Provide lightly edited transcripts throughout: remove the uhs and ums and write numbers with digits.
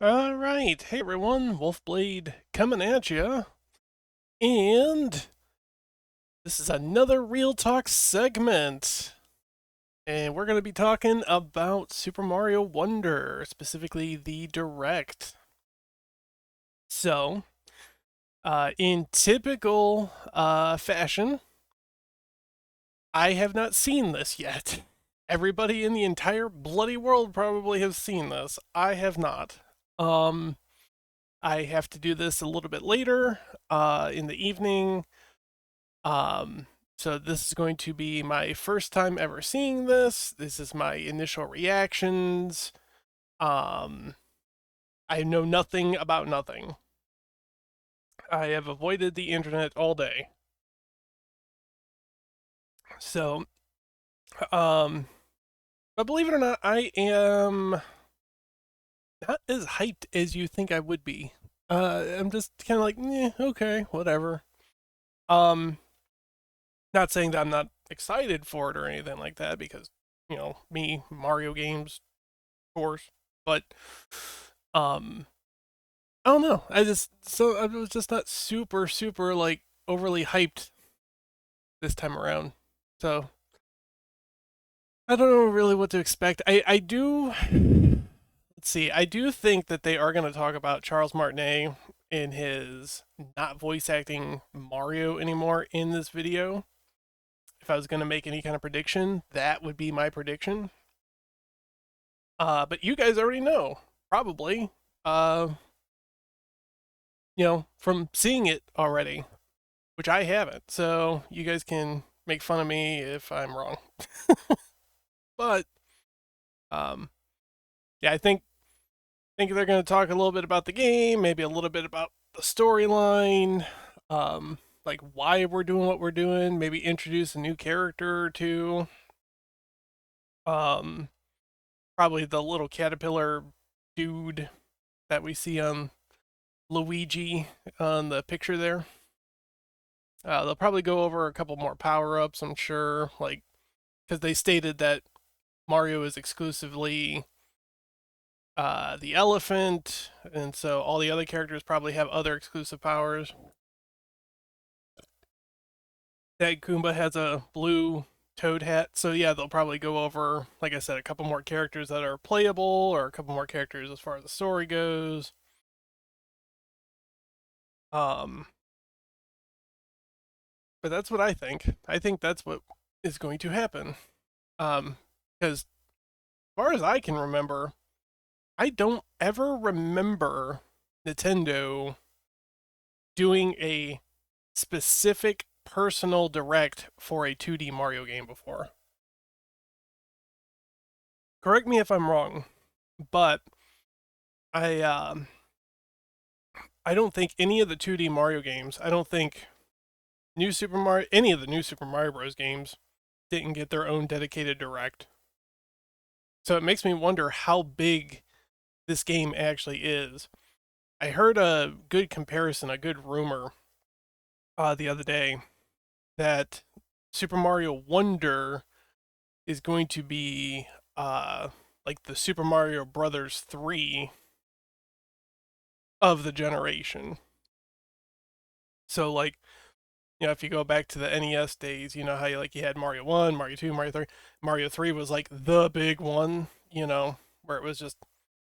All right. Hey everyone, Wolfblade coming at you. And this is another Real Talk segment. And we're going to be talking about Super Mario Wonder, specifically the Direct. So, in typical fashion, I have not seen this yet. Everybody in the entire bloody world probably has seen this. I have not. Um, I have to do this a little bit later in the evening. Um, so this is going to be my first time ever seeing this. This is my initial reactions. Um, I know nothing about nothing. I have avoided the internet all day. So, um, but believe it or not, I am not as hyped as you think I would be. I'm just kind of like, okay, whatever. Um, Not saying that I'm not excited for it or anything like that, because me, Mario games, of course. But um, I don't know. I was just not super like overly hyped this time around. So I don't know really what to expect. I do. Let's see. I do think that they are going to talk about Charles Martinet in his not voice acting Mario anymore in this video. If I was going to make any kind of prediction, that would be my prediction. But you guys already know, probably. Uh, from seeing it already, which I haven't. So you guys can make fun of me if I'm wrong. But um, yeah, I think they're going to talk a little bit about the game, maybe a little bit about the storyline, like why we're doing what we're doing, maybe introduce a new character or two. Um, Probably the little caterpillar dude that we see on Luigi on the picture there. They'll probably go over a couple more power ups, I'm sure, like because they stated that Mario is exclusively the elephant, and so all the other characters probably have other exclusive powers. That Goomba has a blue toad hat, so yeah, they'll probably go over, like I said, a couple more characters that are playable, or a couple more characters as far as the story goes. Um, but that's what I think. I think that's what is going to happen. Because as far as I can remember, I don't ever remember Nintendo doing a specific personal direct for a 2D Mario game before. Correct me if I'm wrong, but I I don't think any of the 2D Mario games, I don't think New Super Mario any of the new Super Mario Bros games didn't get their own dedicated direct. So it makes me wonder how big this game actually is. I heard a good comparison, a good rumor the other day that Super Mario Wonder is going to be like the Super Mario Brothers 3 of the generation. So like, if you go back to the NES days, you know how you had Mario 1, Mario 2, Mario 3. Mario 3 was like the big one, where it was just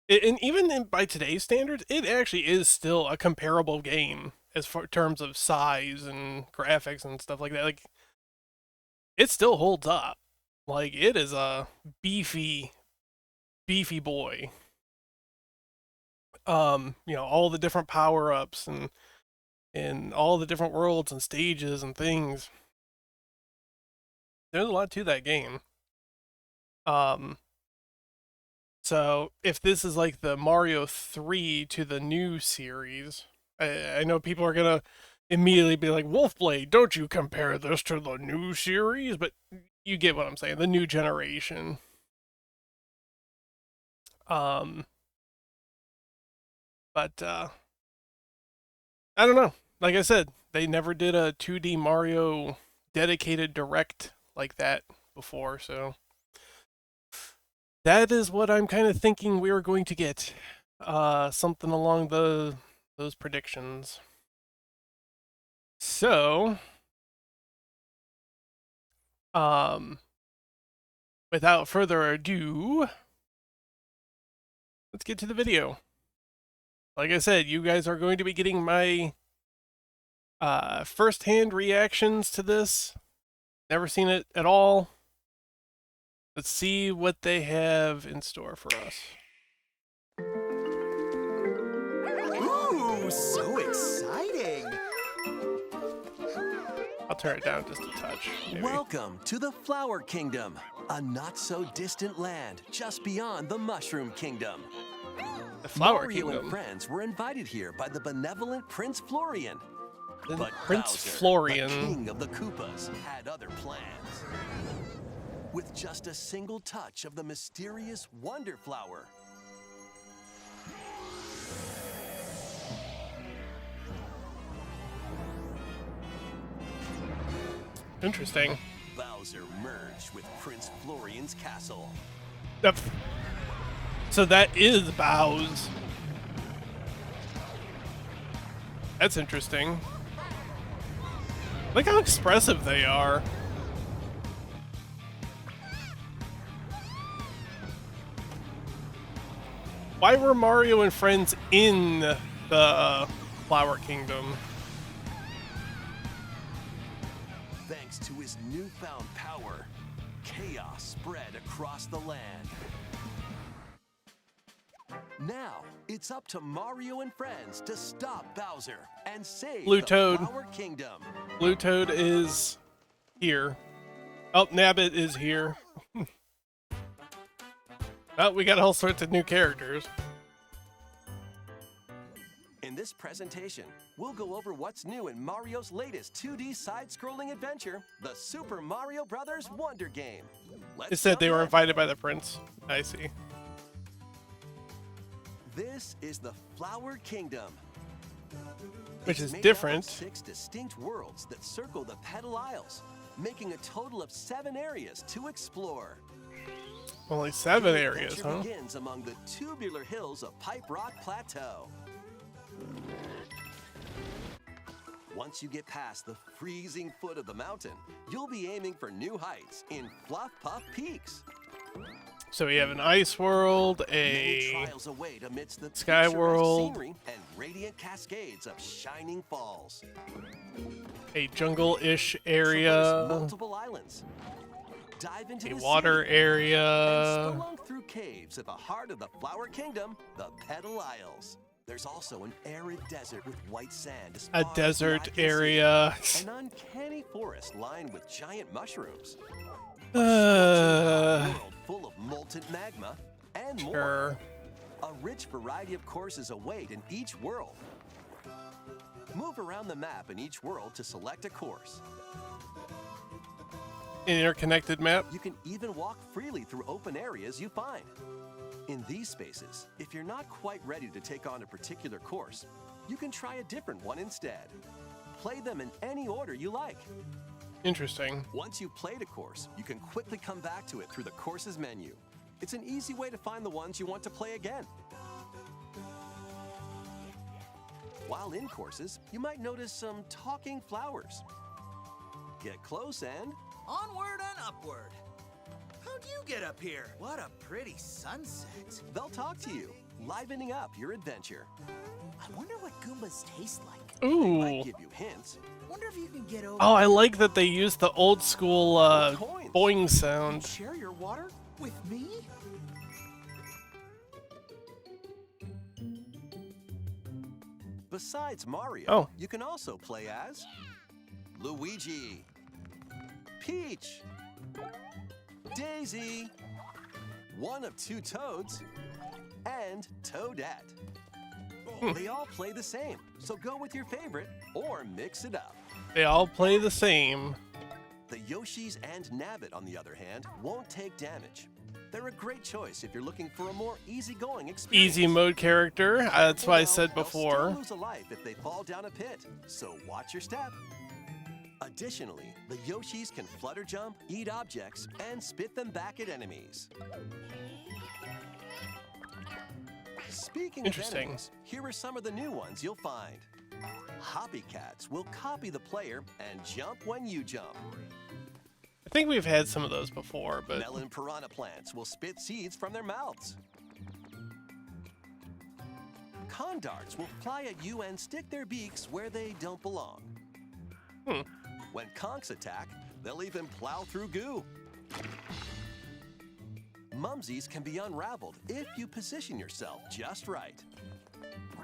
and even by today's standards, it actually is still a comparable game as far terms of size and graphics and stuff like that. Like it still holds up. Like it is a beefy boy. All the different power ups and all the different worlds and stages and things. There's a lot to that game. Um, so if this is like the Mario 3 to the new series, I know people are gonna immediately be like, Wolfblade, don't you compare this to the new series? But you get what I'm saying, the new generation. Um, but I don't know. Like I said, they never did a 2D Mario dedicated direct like that before, so that is what I'm kind of thinking we are going to get. something along those predictions. So, without further ado, let's get to the video. Like I said, you guys are going to be getting my first-hand reactions to this. Never seen it at all. Let's see what they have in store for us. Ooh, so exciting! I'll turn it down just a touch, maybe. Welcome to the Flower Kingdom, a not-so-distant land just beyond the Mushroom Kingdom. The Flower Mario Kingdom. and friends were invited here by the benevolent Prince Florian. But Prince Bowser, Florian. the king of the Koopas, had other plans. With just a single touch of the mysterious Wonder Flower, Interesting. Bowser merged with Prince Florian's castle. Yep. So that is Bowser. That's interesting. Look how expressive they are. Why were Mario and friends in the Flower Kingdom? Thanks to his newfound power, chaos spread across the land. Now, it's up to Mario and friends to stop Bowser and save Blue the Toad. Flower Kingdom. Blue Toad is here. Oh, Nabbit is here. Oh, we got all sorts of new characters. In this presentation, we'll go over what's new in Mario's latest 2D side-scrolling adventure, the Super Mario Bros. Wonder Game. It said they were invited by the prince. I see. This is the Flower Kingdom. Which It's is made up different. of 6 distinct worlds that circle the Petal Isles, making a total of 7 areas to explore. Only 7 The areas, adventure huh? begins among the tubular hills of Pipe Rock Plateau. Once you get past the freezing foot of the mountain, you'll be aiming for new heights in Fluff Puff Peaks. So we have an ice world, Many a trials await amidst the Sky picturesque World. scenery and radiant cascades of shining falls. jungle-ish Traverse area, multiple islands. Dive into a the water sea, and area, spelunk through caves at the heart of the Flower Kingdom, the Petal Isles. There's also an arid desert with white sand as a far as desert the eye can see, area. an uncanny forest lined with giant mushrooms, a world full of molten magma, and more. Sure. A rich variety of courses await in each world. Move around the map in each world to select a course. An interconnected map. You can even walk freely through open areas you find. In these spaces, if you're not quite ready to take on a particular course, you can try a different one instead. Play them in any order you like. Interesting. Once you've played a course, you can quickly come back to it through the courses menu. It's an easy way to find the ones you want to play again. While in courses, you might notice some talking flowers. Get close and Onward and upward. How'd you get up here? What a pretty sunset. they'll talk to you, livening up your adventure. I wonder what Goombas taste like. They might Ooh. give you hints. Wonder if you can get over Oh, I like that they used the old school Coins. boing and sound. share your water with me? Besides Mario, Oh. you can also play as Luigi, Peach, Daisy, one of 2 Toads, and Toadette. They all play the same, so go with your favorite or mix it up. They all play the same. The Yoshis and Nabbit, on the other hand, won't take damage. They're a great choice if you're looking for a more easygoing experience. Easy mode character. That's what I said They'll before. still lose a life if they fall down a pit, so watch your step. Additionally, the Yoshis can flutter jump, eat objects, and spit them back at enemies. Speaking of Interesting. enemies, here are some of the new ones you'll find. Hoppycats will copy the player and jump when you jump. I think we've had some of those before, but Melon piranha plants will spit seeds from their mouths. Condarts will fly at you and stick their beaks where they don't belong. When conchs attack, they'll even plow through goo. Mumsies can be unraveled if you position yourself just right.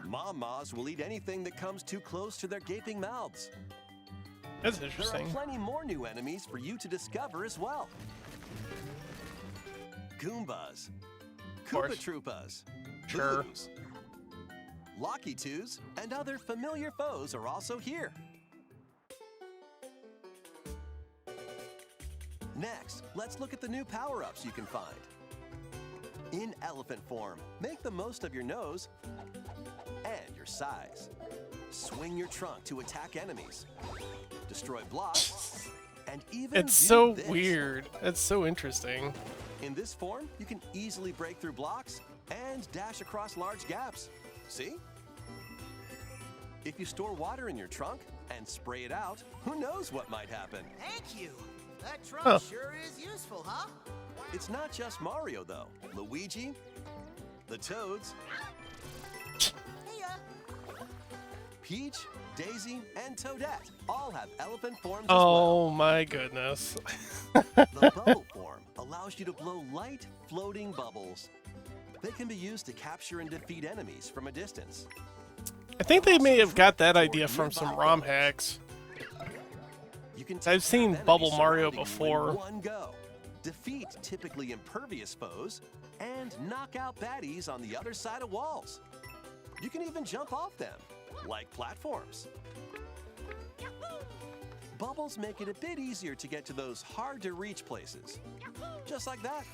Mom-Mas will eat anything that comes too close to their gaping mouths. that's There are interesting. plenty more new enemies for you to discover as well. Goombas, course. Koopa Troopas, Sure. Boos, Locky Twos, and other familiar foes are also here. Next, let's look at the new power-ups you can find. In elephant form, make the most of your nose and your size. Swing your trunk to attack enemies, destroy blocks, and even It's do so this. weird. That's so interesting. In this form, you can easily break through blocks and dash across large gaps. See? If you store water in your trunk and spray it out, who knows what might happen? Thank you. That trunk Huh. sure is useful, huh? It's not just Mario, though. Luigi, the Toads, Hey, Peach, Daisy, and Toadette all have elephant forms as well. Oh my goodness. The bubble form allows you to blow light, floating bubbles. They can be used to capture and defeat enemies from a distance. I think they may have got that idea from some ROM hacks. You can I've seen enemies Bubble Mario surrounding you in before. one go. Defeat typically impervious foes and knock out baddies on the other side of walls. You can even jump off them, like platforms. Bubbles make it a bit easier to get to those hard-to-reach places. Just like that.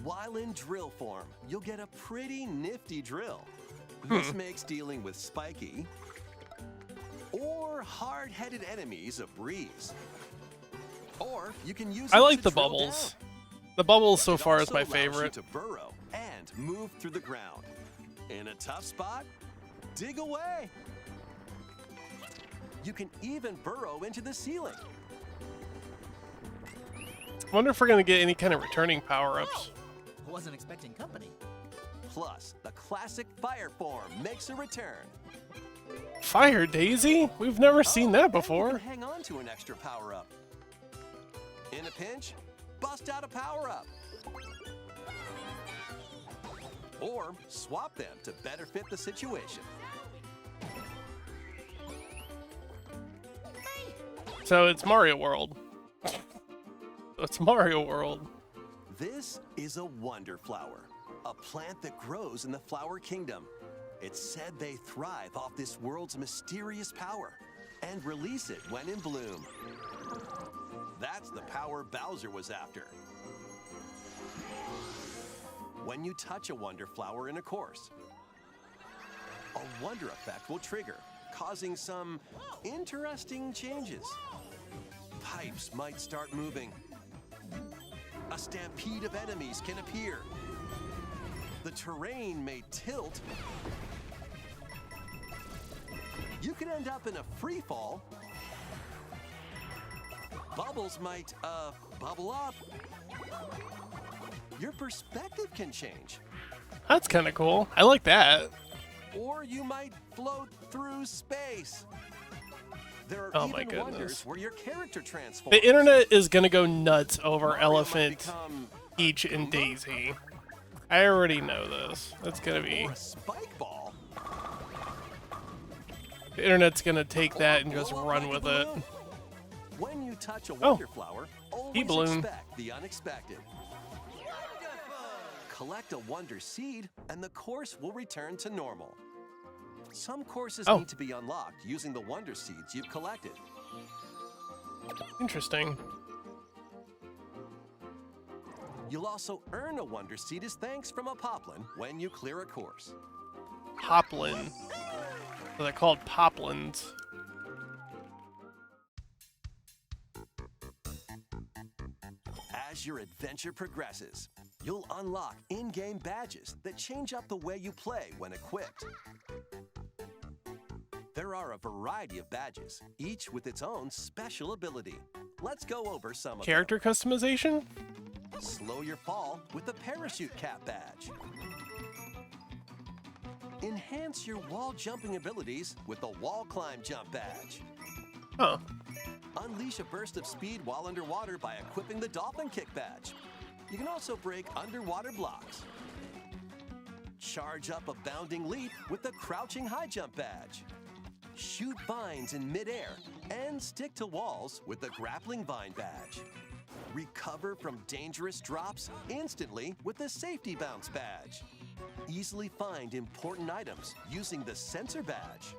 While in drill form, you'll get a pretty nifty drill. This makes dealing with spiky or hard-headed enemies a breeze. Or you can use I it like to the drill bubbles. down. The bubbles so It far is also my allows you favorite. to burrow and move through the ground. In a tough spot, dig away. You can even burrow into the ceiling. Wonder if we're gonna get any kind of returning power-ups. I wasn't expecting company. Plus, the classic fire form makes a return. Fire Daisy? We've never seen that And you before. can hang on to an extra power-up. In a pinch, bust out a power-up. Or swap them to better fit the situation. So it's Mario World. It's Mario World. This is a wonder flower, a plant that grows in the Flower Kingdom. It's said they thrive off this world's mysterious power and release it when in bloom. That's the power Bowser was after. When you touch a wonder flower in a course, a wonder effect will trigger, causing some interesting changes. Pipes might start moving. A stampede of enemies can appear. The terrain may tilt. You could end up in a free fall. Bubbles might, bubble up. Your perspective can change. That's kind of cool. I like that. Or you might float through space. There are Oh my even wonders goodness. where your character transforms. The internet is gonna go nuts over Mario might Elephant, become Peach, and Daisy. I already know this. That's gonna be... or a spike ball. The internet's gonna take that and just Blow up run like a with it. balloon. When you touch a Oh. wonder flower, always balloon. expect the unexpected. Collect a wonder seed, and the course will return to normal. Some courses Oh. need to be unlocked using the wonder seeds you've collected. Interesting. You'll also earn a wonder seed as thanks from a poplin when you clear a course. Poplin. So they're called poplins. As your adventure progresses, you'll unlock in-game badges that change up the way you play when equipped. There are a variety of badges, each with its own special ability. Let's go over some of Character customization? them. Slow your fall with the parachute cap badge. Enhance your wall jumping abilities with the wall climb jump badge. Huh. Unleash a burst of speed while underwater by equipping the dolphin kick badge. You can also break underwater blocks. Charge up a bounding leap with the crouching high jump badge. Shoot vines in midair and stick to walls with the grappling vine badge. Recover from dangerous drops instantly with the safety bounce badge. Easily find important items using the sensor badge.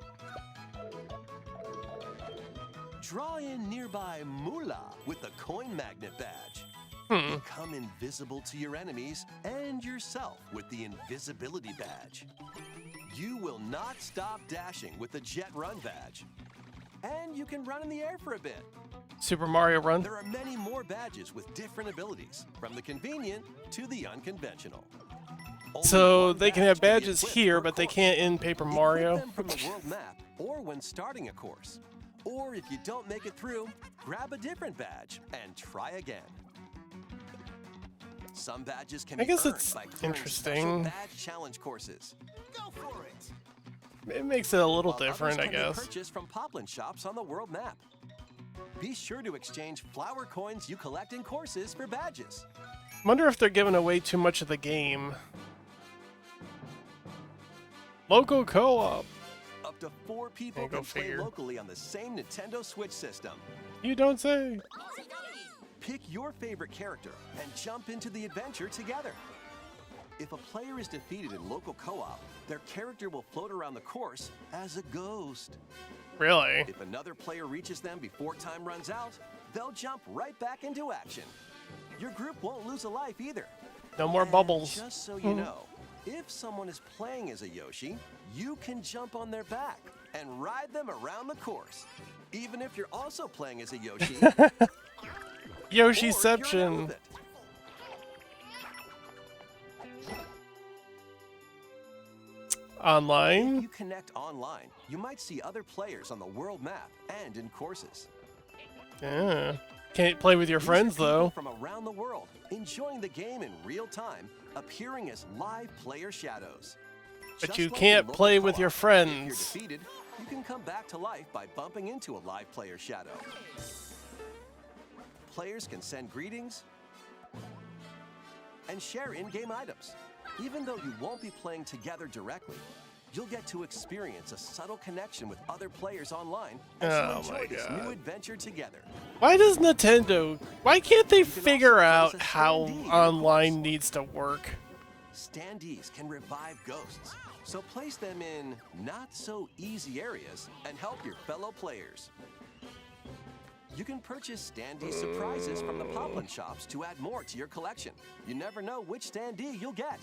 Draw in nearby moolah with the coin magnet badge. Become invisible to your enemies and yourself with the invisibility badge. You will not stop dashing with the jet run badge. And you can run in the air for a bit. Super Mario Run. There are many more badges with different abilities, from the convenient to the unconventional. Only So one they can have badge be badges equipped here, per but they course. can't in Paper Equip Mario. them from the world map or when starting a course. Or if you don't make it through, grab a different badge and try again. Some badges can I be guess earned it's by clearing special interesting. badge challenge courses. Go for it! It makes it a little While others different, I can be guess. purchased from Poplin shops on the world map. Be sure to exchange flower coins you collect in courses for badges. Wonder if they're giving away too much of the game. Local co-op. Up to 4 people Yeah, go can play figure. locally on the same Nintendo Switch system. You don't say. Pick your favorite character and jump into the adventure together. If a player is defeated in local co-op, their character will float around the course as a ghost. Really? If another player reaches them before time runs out, they'll jump right back into action. Your group won't lose a life either. No more And bubbles. Just so you know, if someone is playing as a Yoshi, you can jump on their back and ride them around the course. Even if you're also playing as a Yoshi, or you're an Yoshiception. elephant. If Online? you connect online, you might see other players on the world map and in courses. Yeah. Can't play with your These friends, are people though. from around the world, enjoying the game in real time, appearing as live player shadows. But Just you like in can't local play with co-op, your If you're friends. defeated, you can come back to life by bumping into a live player shadow. Players can send greetings and share in-game items. Even though you won't be playing together directly, you'll get to experience a subtle connection with other players online as Oh you my enjoy this God. new adventure together. Why does Nintendo... Why can't they can figure also out play as a how standee, of online course. needs to work? Standees can revive ghosts, so place them in not-so-easy areas and help your fellow players. You can purchase standee surprises from the Poplin shops to add more to your collection. You never know which standee you'll get.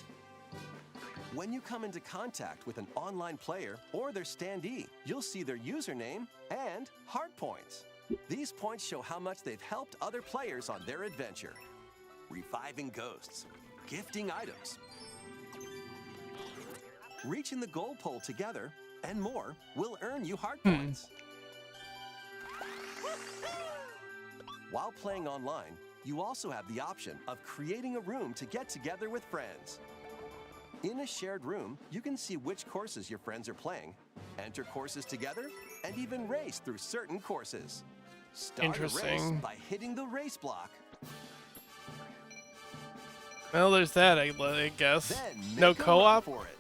When you come into contact with an online player or their standee, you'll see their username and heart points. These points show how much they've helped other players on their adventure. Reviving ghosts, gifting items, reaching the goal pole together, and more will earn you heart points. While playing online, you also have the option of creating a room to get together with friends. In a shared room, you can see which courses your friends are playing, enter courses together, and even race through certain courses. Start a race Interesting. by hitting the race block. Well, there's that, I guess. Then make No a run co-op? for it.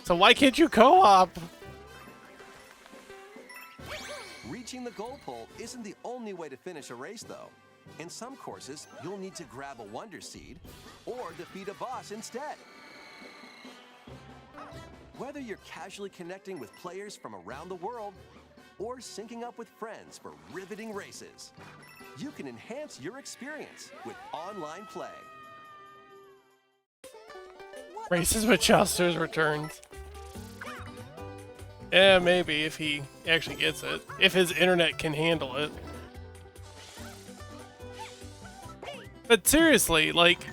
So why can't you co-op? Reaching the goal pole isn't the only way to finish a race, though. In some courses, you'll need to grab a Wonder Seed or defeat a boss instead. Whether you're casually connecting with players from around the world or syncing up with friends for riveting races, you can enhance your experience with online play. Races with Chaucer's returns. Yeah, maybe, if he actually gets it. If his internet can handle it. But seriously, like...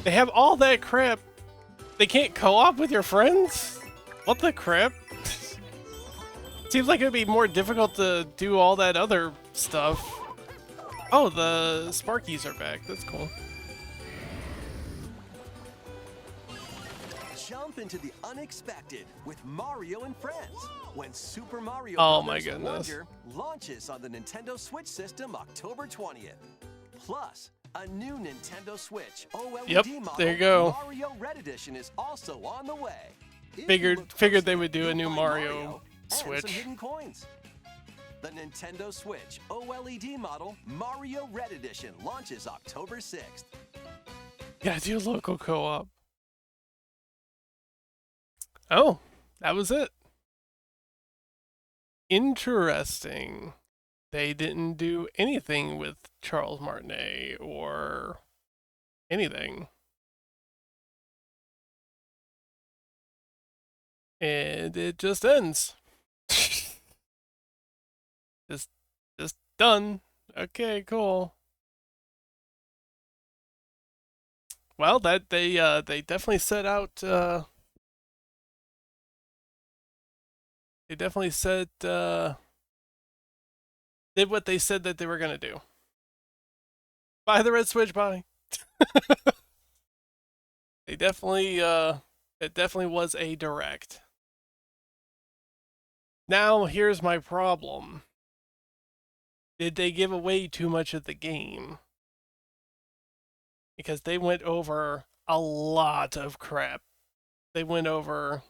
They have all that crap. They can't co-op with your friends? What the crap? Seems like it would be more difficult to do all that other stuff. Oh, the Sparkies are back. That's cool. Jump into the unexpected with Mario and Friends when Super Mario my Brothers goodness. Wonder launches on the Nintendo Switch system October 20th. Plus, a new Nintendo Switch OLED Yep, model there you go. Mario Red Edition is also on the way. If you Figured look they closely, would do a you'll new find Mario and some Switch. hidden coins. The Nintendo Switch OLED model Mario Red Edition launches October 6th. Yeah, do local co-op. Oh, that was it. Interesting. They didn't do anything with Charles Martinet or anything. And it just ends. just done. Okay, cool. Well, that they definitely set out they definitely said did what they said that they were gonna do. Buy the red Switch, buy. They definitely it definitely was a direct. Now here's my problem. Did they give away too much of the game? Because they went over a lot of crap. They went over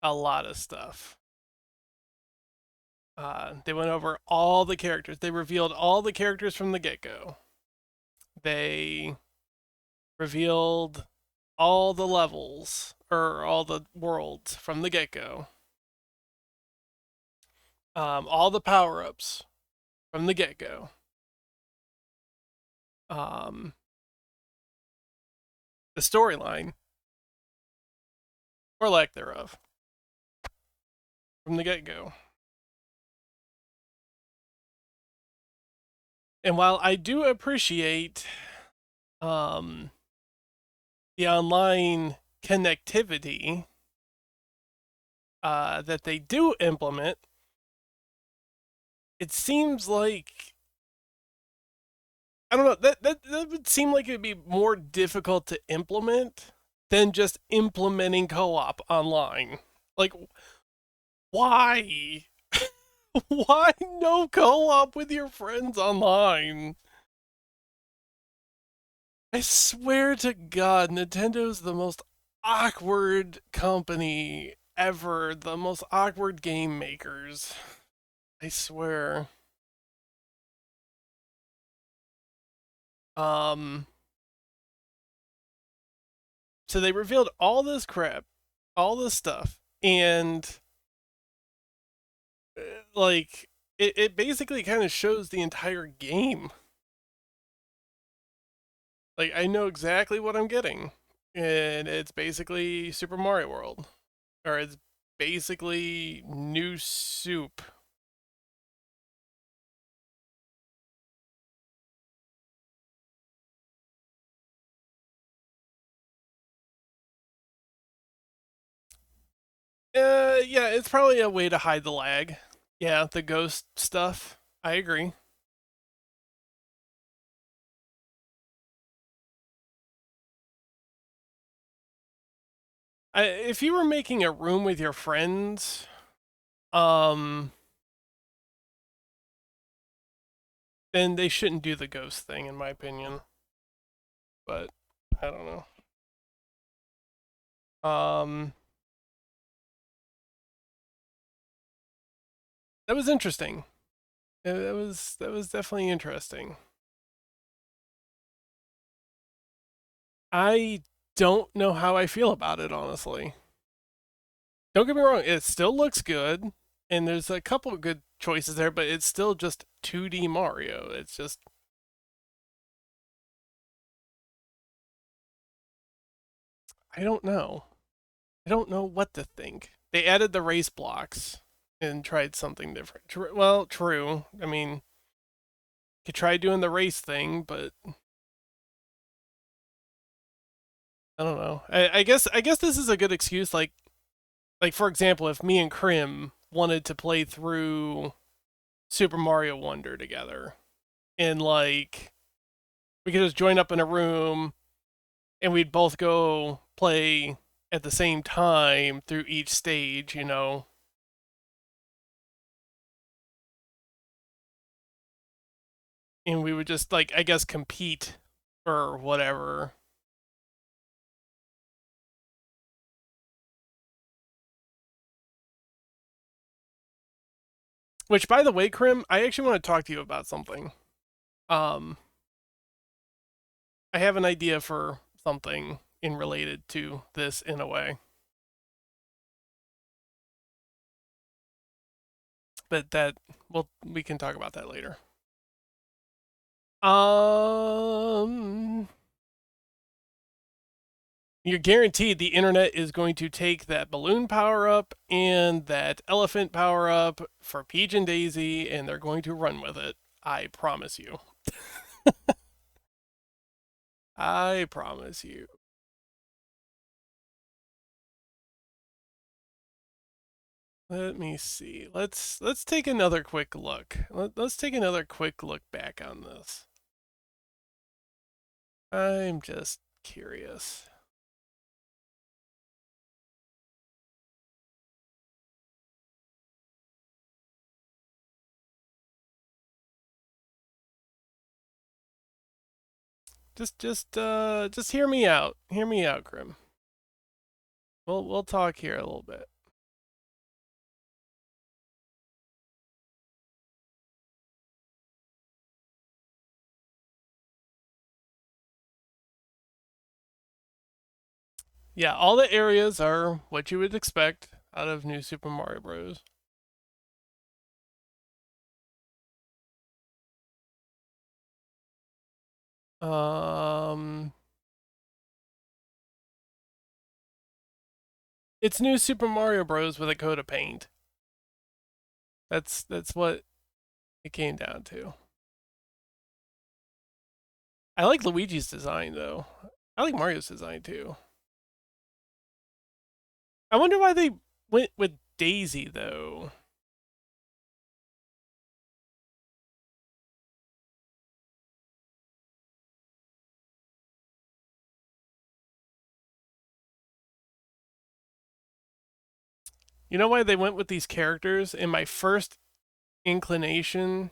a lot of stuff. They went over all the characters. They revealed all the characters from the get-go. They revealed all the levels, or all the worlds from the get-go. All the power-ups from the get-go. The storyline, or lack thereof, from the get-go. And while I do appreciate the online connectivity that they do implement, it seems like, I don't know, that would seem like it'd be more difficult to implement than just implementing co-op online. Like, why? Why no co-op with your friends online? I swear to God, Nintendo's the most awkward company ever. The most awkward game makers. I swear. So they revealed all this crap, all this stuff, and like it basically kind of shows the entire game. Like, I know exactly what I'm getting, and it's basically Super Mario World, or it's basically new soup. Yeah, it's probably a way to hide the lag. Yeah, the ghost stuff. I agree. If you were making a room with your friends, then they shouldn't do the ghost thing, in my opinion. But I don't know. That was interesting. That was definitely interesting. I don't know how I feel about it, honestly. Don't get me wrong, it still looks good, and there's a couple of good choices there, but it's still just 2D Mario. It's just, I don't know. I don't know what to think. They added the race blocks and tried something different. Well, true. I mean, you could try doing the race thing, but I don't know. I guess this is a good excuse. Like for example, if me and Krim wanted to play through Super Mario Wonder together, and like we could just join up in a room, and we'd both go play at the same time through each stage, you know. And we would just like I guess compete or whatever. Which, by the way, Krim, I actually want to talk to you about something. Um, I have an idea for something in related to this in a way, but we can talk about that later. Um, you're guaranteed the internet is going to take that balloon power up and that elephant power up for Peach and Daisy, and they're going to run with it. I promise you. I promise you. Let me see. Let's take another quick look. Let's take another quick look back on this. I'm just curious. Just hear me out. Hear me out, Grim. We'll talk here a little bit. Yeah, all the areas are what you would expect out of New Super Mario Bros. Um, it's New Super Mario Bros. With a coat of paint. That's what it came down to. I like Luigi's design though. I like Mario's design too. I wonder why they went with Daisy though. You know why they went with these characters? In my first inclination,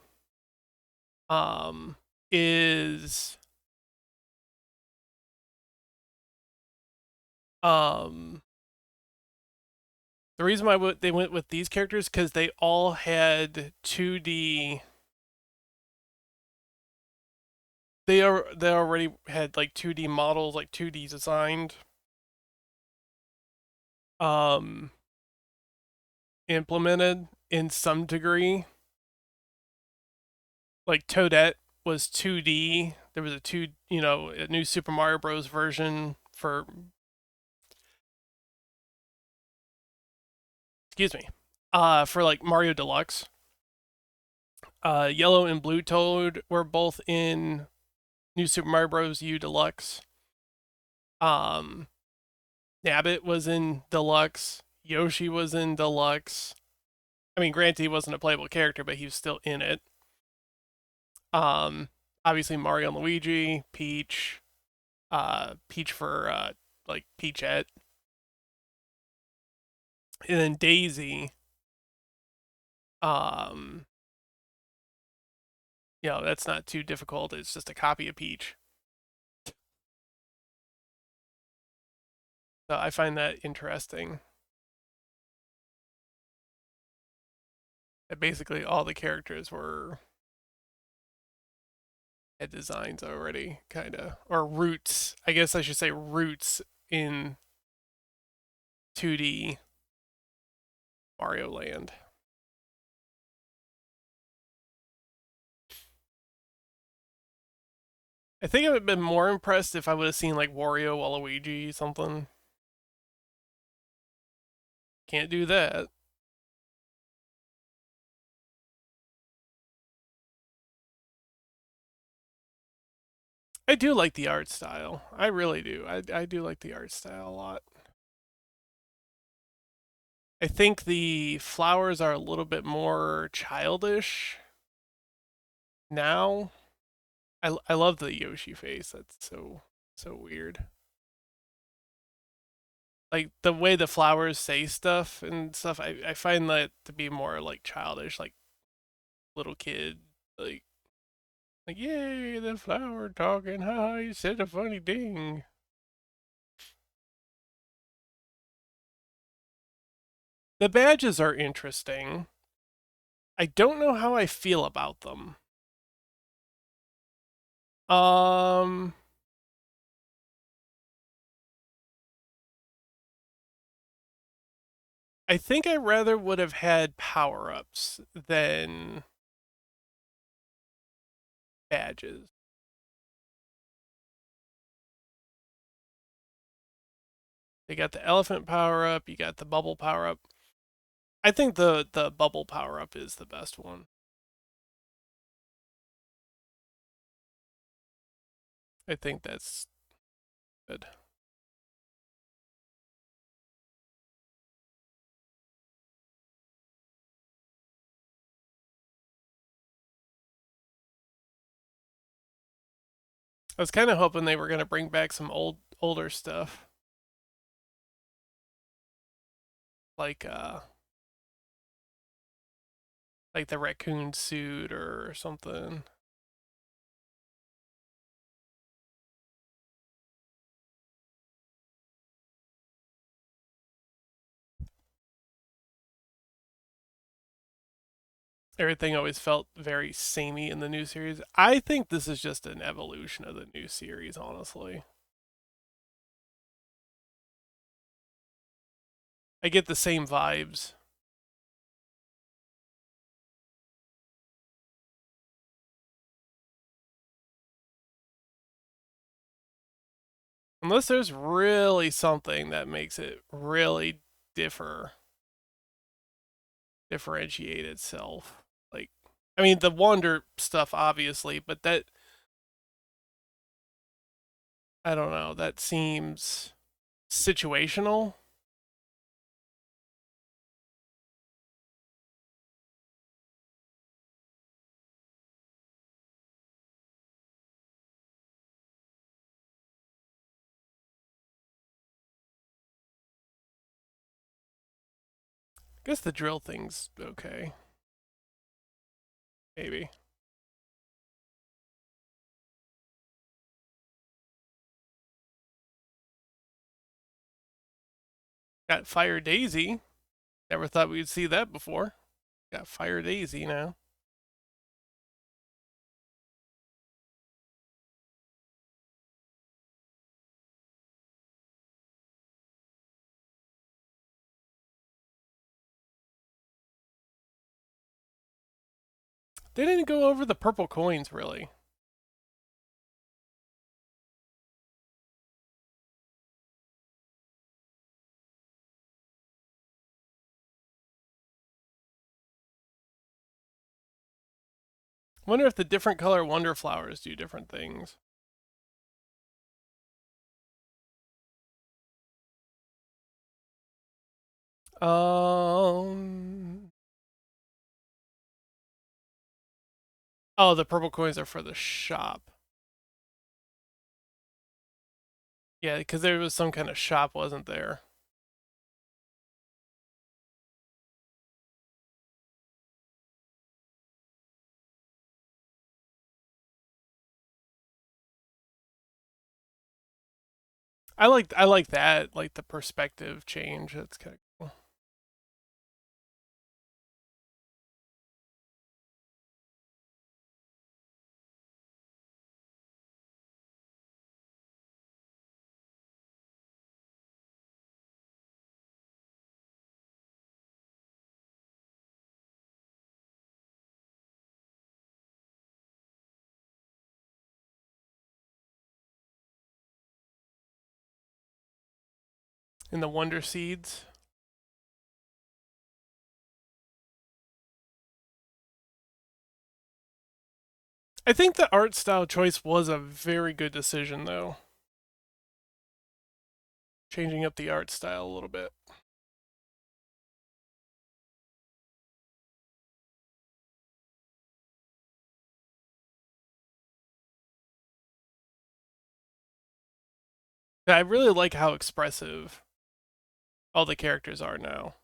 is um the reason why they went with these characters because they all had 2D. They already had like 2D models, like 2D designed, um, implemented in some degree. Like Toadette was 2D. There was a new Super Mario Bros. Version for, excuse me, for like Mario Deluxe. Yellow and Blue Toad were both in New Super Mario Bros. U Deluxe. Um, Nabbit was in Deluxe. Yoshi was in Deluxe. I mean, granted, he wasn't a playable character, but he was still in it. Um, Obviously Mario and Luigi, Peach, Peach for like Peachette, and then Daisy. Um, that's not too difficult. It's just a copy of Peach. So I find that interesting. That basically all the characters had designs already, kind of, or roots. I guess I should say roots in 2D Mario Land. I think I would have been more impressed if I would have seen like Wario, Waluigi, something. Can't do that. I do like the art style. I really do. I do like the art style a lot. I think the flowers are a little bit more childish now. I love the Yoshi face. That's so weird. Like the way the flowers say stuff and stuff, I find that to be more like childish, like little kid, like yay, the flower talking, ha, you said a funny thing. The badges are interesting. I don't know how I feel about them. Um, I think I rather would have had power-ups than badges. You got the elephant power-up, you got the bubble power-up. I think the bubble power-up is the best one. I think that's good. I was kind of hoping they were going to bring back some older stuff, like like the raccoon suit or something. Everything always felt very samey in the new series. I think this is just an evolution of the new series, honestly. I get the same vibes. Unless there's really something that makes it really differentiate itself. Like, I mean, the Wonder stuff, obviously, but that, I don't know, that seems situational. I guess the drill thing's okay. Maybe. Got Fire Daisy. Never thought we'd see that before. Got Fire Daisy now. They didn't go over the purple coins, really. Wonder if the different color Wonder Flowers do different things. Um. Oh, the purple coins are for the shop. Yeah, because there was some kind of shop, wasn't there? I like that, like the perspective change. That's kind of cool. In the Wonder Seeds. I think the art style choice was a very good decision, though. Changing up the art style a little bit. I really like how expressive all the characters are now.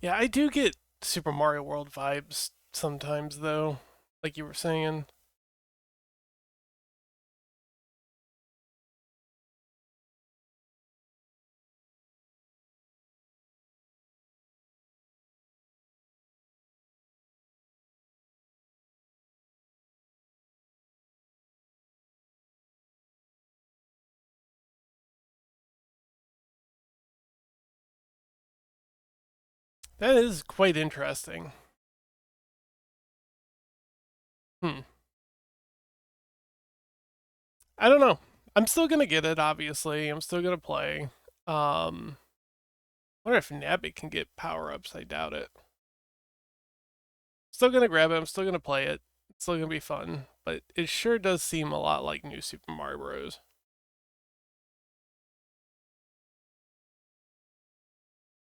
Yeah, I do get Super Mario World vibes sometimes, though, like you were saying. That is quite interesting. Hmm. I don't know. I'm still gonna get it, obviously. I'm still gonna play. I wonder if Nabbit can get power-ups. I doubt it. Still gonna grab it. I'm still gonna play it. It's still gonna be fun. But it sure does seem a lot like New Super Mario Bros.